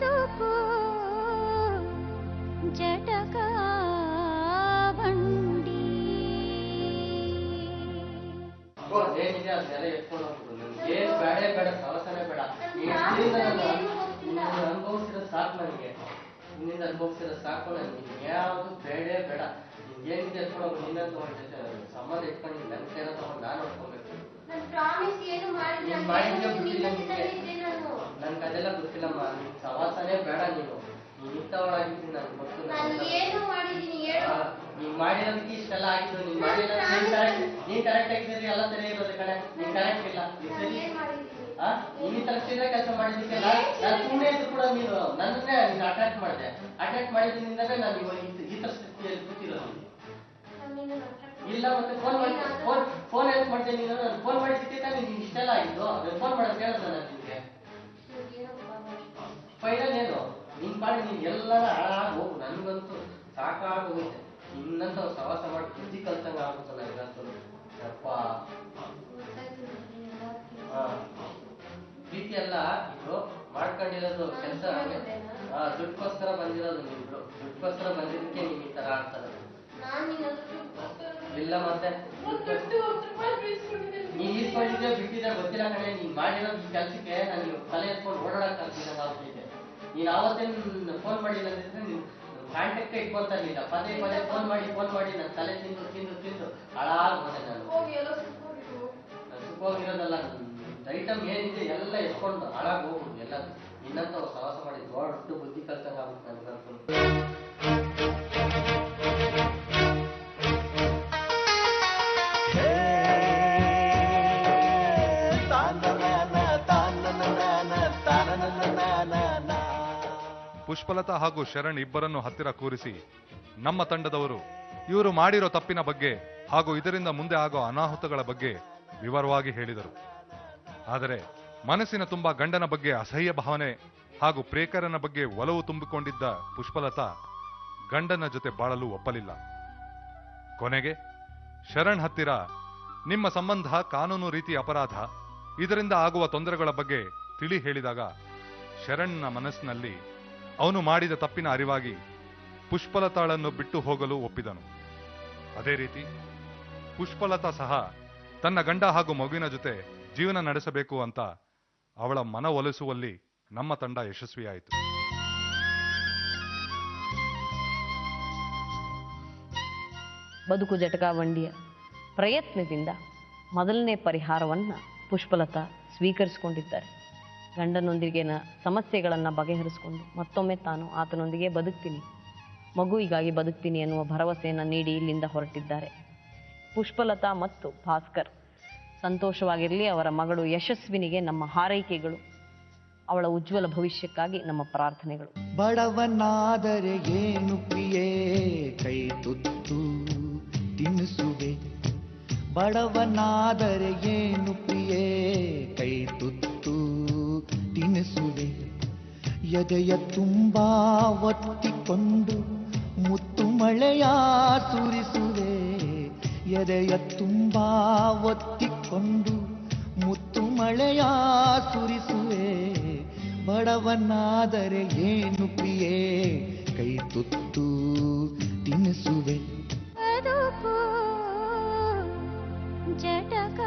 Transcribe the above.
ಬದುಕು ಜಟಕ ಬಂಡಿ. ಏನಿದೆ ಅದನ್ನೆಲ್ಲ ಎತ್ಕೊಂಡು ಹೋಗ್ಬಿಡು. ನನ್ಗೆ ಬೇಡ ಬೇಡ, ಸವಸನೆ ಬೇಡ. ಅನುಭವಿಸಿರೋ ಸಾಕು ನನಗೆ, ನಿನ್ನಿಂದ ಅನುಭವಿಸಿರೋ ಸಾಕು ನನಗೆ. ಯಾವುದು ಬೇಡ ಬೇಡ. ಏನಿದೆ ಎತ್ಕೊಂಡು ಹೋಗ್ಬಿಡು. ನಿನ್ನ ತಗೊಂಡಿದ್ದೆ ಸಂಬಂಧ ಇಟ್ಕೊಂಡು ನನ್ನ ಕೈನ ತಗೊಂಡು ನಾನು ನೋಡ್ಕೊಬೇಕು. ನನ್ಗೆ ಅದೆಲ್ಲ ಗೊತ್ತಿಲ್ಲಮ್ಮ. ನಿನ್ ಸವಾಸನೆ ಬೇಡ. ನೀನು ನಿಂತವಳಾಗಿದ್ದೀನಿ ನನ್ಗೆ ಗೊತ್ತು. ನೀನ್ ಮಾಡಿರೋದಕ್ಕೆ ಇಷ್ಟೆಲ್ಲ ಆಗಿದ್ದು. ನೀನ್ ಕರೆಕ್ಟ್ ಆಗಿದ್ರೆ ಎಲ್ಲ ಸರಿ ಇರೋದು ಕಡೆ. ನೀನ್ ಕರೆಕ್ಟ್ ಇಲ್ಲ. ನೀನ್ ತಲುಪಿಸಿದ ಕೆಲಸ ಮಾಡಿದ್ದಕ್ಕೆ ನಾನು ಸುಮ್ಮನೆ ಇದ್ದು ಕೂಡ ನೀನು ನನ್ನನ್ನೇ ಅಟ್ಯಾಕ್ ಮಾಡಿದೆ. ಅಟ್ಯಾಕ್ ಮಾಡಿದ್ರಿಂದಲೇ ನಾನು ಇವಾಗ ಈ ತರ ಸ್ಥಿತಿಯಲ್ಲಿ ಕೂತಿರೋದು. ಇಲ್ಲ ಮತ್ತೆ ಫೋನ್ ಹೆಲ್ಪ್ ಮಾಡ್ತೇನೆ. ನೀನು ನಾನು ಫೋನ್ ಮಾಡಿದ್ದಕ್ಕೆ ತಾನೇ ನೀನ್ ಇಷ್ಟೆಲ್ಲ ಆಗಿದ್ದು. ಫೋನ್ ಮಾಡೋದು ಕೇಳಿದ ನಾನು ನಿನ್ಗೆ. ಫೈನಲ್ ಏನು ನಿನ್ ಪಾಡಿ ನೀನ್ ಎಲ್ಲರ ಹಾಳಾಗಿ ಹೋಗು. ನನ್ಗಂತೂ ಸಾಕಾಗೋಗುತ್ತೆ. ಇನ್ನಂತ ಸವಾಸ ಮಾಡಿ ಬುದ್ಧಿ ಕಲ್ತಂಗ ಆಗುತ್ತೆ ನನಗಂತೂ. ಅಪ್ಪ ಪ್ರೀತಿ ಎಲ್ಲ ಇಬ್ರು ಮಾಡ್ಕೊಂಡಿರೋದು ಕೆಲಸ. ದುಡ್ಡುಗೋಸ್ಕರ ಬಂದಿರೋದು ನಿಮ್ರು. ದುಡ್ಡುಗೋಸ್ಕರ ಬಂದಿದ್ದಕ್ಕೆ ನೀವ್ ಈ ತರ ಆಡ್ತಾರೆ. ಇಲ್ಲ ಮತ್ತೆ ನೀನ್ ಈಸ್ಕೊಂಡಿದ್ದೆ ಬಿಟ್ಟಿದ್ದೆ ಗೊತ್ತಿಲ್ಲ ಕಣೆ. ನೀನ್ ಮಾಡಿರೋದು ಈ ಕೆಲ್ಸಕ್ಕೆ ನನಗೆ ತಲೆ ಎತ್ಕೊಂಡು ಓಡಾಡಕ್ ಕಲ್ತಿದ್ದಂಗ ಆಗ್ತಿದೆ. ನೀನ್ ಅವತ್ತೇ ಫೋನ್ ಮಾಡಿಲ್ಲ ಅಂದ್ರೆ ನೀನ್ ಕಾಂಟ್ಯಾಕ್ಟ್ ಇಟ್ಕೊಳ್ತಾ ಇರ್ಲಿಲ್ಲ. ಪದೇ ಪದೇ ಫೋನ್ ಮಾಡಿ ನನ್ನ ತಲೆ ತಿಂದು ತಿಂದು ತಿಂದು ಹಾಳಾಗ್ಬೋದೆ. ನಾನು ಸುಖವಾಗಿರೋದಲ್ಲ. ಐಟಮ್ ಏನಿದೆ ಎಲ್ಲ ಎತ್ಕೊಂಡು ಹಾಳಾಗಿ ಹೋಗುದು ಎಲ್ಲ. ಇನ್ನಂತ ಸವಾಸ ಮಾಡಿ ದೊಡ್ಡ ಬುದ್ಧಿ ಕಲ್ತಂಗ ಆಗುತ್ತೆ ನನಗಂತೂ. ಪುಷ್ಪಲತಾ ಹಾಗೂ ಶರಣ್ ಇಬ್ಬರನ್ನು ಹತ್ತಿರ ಕೂರಿಸಿ ನಮ್ಮ ತಂಡದವರು ಇವರು ಮಾಡಿರೋ ತಪ್ಪಿನ ಬಗ್ಗೆ ಹಾಗೂ ಇದರಿಂದ ಮುಂದೆ ಆಗೋ ಅನಾಹುತಗಳ ಬಗ್ಗೆ ವಿವರವಾಗಿ ಹೇಳಿದರು. ಆದರೆ ಮನಸ್ಸಿನ ತುಂಬ ಗಂಡನ ಬಗ್ಗೆ ಅಸಹ್ಯ ಭಾವನೆ ಹಾಗೂ ಪ್ರೇಕರನ ಬಗ್ಗೆ ಒಲವು ತುಂಬಿಕೊಂಡಿದ್ದ ಪುಷ್ಪಲತಾ ಗಂಡನ ಜೊತೆ ಬಾಳಲು ಒಪ್ಪಲಿಲ್ಲ. ಕೊನೆಗೆ ಶರಣ್ ಹತ್ತಿರ ನಿಮ್ಮ ಸಂಬಂಧ ಕಾನೂನು ರೀತಿ ಅಪರಾಧ, ಇದರಿಂದ ಆಗುವ ತೊಂದರೆಗಳ ಬಗ್ಗೆ ತಿಳಿ ಹೇಳಿದಾಗ ಶರಣ್ನ ಮನಸ್ಸಿನಲ್ಲಿ ಅವನು ಮಾಡಿದ ತಪ್ಪಿನ ಅರಿವಾಗಿ ಪುಷ್ಪಲತಾಳನ್ನು ಬಿಟ್ಟು ಹೋಗಲು ಒಪ್ಪಿದನು. ಅದೇ ರೀತಿ ಪುಷ್ಪಲತಾ ಸಹ ತನ್ನ ಗಂಡ ಹಾಗೂ ಮಗುವಿನ ಜೊತೆ ಜೀವನ ನಡೆಸಬೇಕು ಅಂತ ಅವಳ ಮನವೊಲಿಸುವಲ್ಲಿ ನಮ್ಮ ತಂಡ ಯಶಸ್ವಿಯಾಯಿತು. ಬದುಕು ಜಟಕಾವಂಡಿಯ ಪ್ರಯತ್ನದಿಂದ ಮೊದಲನೇ ಪರಿಹಾರವನ್ನು ಪುಷ್ಪಲತಾ ಸ್ವೀಕರಿಸಿಕೊಂಡಿದ್ದಾರೆ. ಗಂಡನೊಂದಿಗಿನ ಸಮಸ್ಯೆಗಳನ್ನು ಬಗೆಹರಿಸಿಕೊಂಡು ಮತ್ತೊಮ್ಮೆ ತಾನು ಆತನೊಂದಿಗೆ ಬದುಕ್ತೀನಿ, ಮಗುವಿಗಾಗಿ ಬದುಕ್ತೀನಿ ಎನ್ನುವ ಭರವಸೆಯನ್ನು ನೀಡಿ ಇಲ್ಲಿಂದ ಹೊರಟಿದ್ದಾರೆ. ಪುಷ್ಪಲತಾ ಮತ್ತು ಭಾಸ್ಕರ್ ಸಂತೋಷವಾಗಿರಲಿ. ಅವರ ಮಗಳು ಯಶಸ್ವಿನಿಗೆ ನಮ್ಮ ಹಾರೈಕೆಗಳು. ಅವಳ ಉಜ್ವಲ ಭವಿಷ್ಯಕ್ಕಾಗಿ ನಮ್ಮ ಪ್ರಾರ್ಥನೆಗಳು. ಬಡವನಾದರೆ ಏನು ಪ್ರಿಯೇ ಕೈ ತುತ್ತು ತಿನ್ನಿಸುವೆ, ಬಡವನಾದರೆ ಏನು ಪ್ರಿಯೇ ಕೈ ತುತ್ತು ತಿನ್ನಿಸುವೆ, ಎದೆಯ ತುಂಬಾ ಒತ್ತಿಕೊಂಡು ಮುತ್ತು ಮಳೆಯ ಸುರಿಸುವೆ, ಎದೆಯ ತುಂಬಾ ಒತ್ತಿಕೊಂಡು ಮುತ್ತು ಮಳೆಯ ಸುರಿಸುವೆ, ಬಡವನಾದರೆ ಏನು ಪ್ರಿಯೇ ಕೈ ತುತ್ತು ತಿನ್ನಿಸುವೆ. ಬದುಕು ಜಟಕ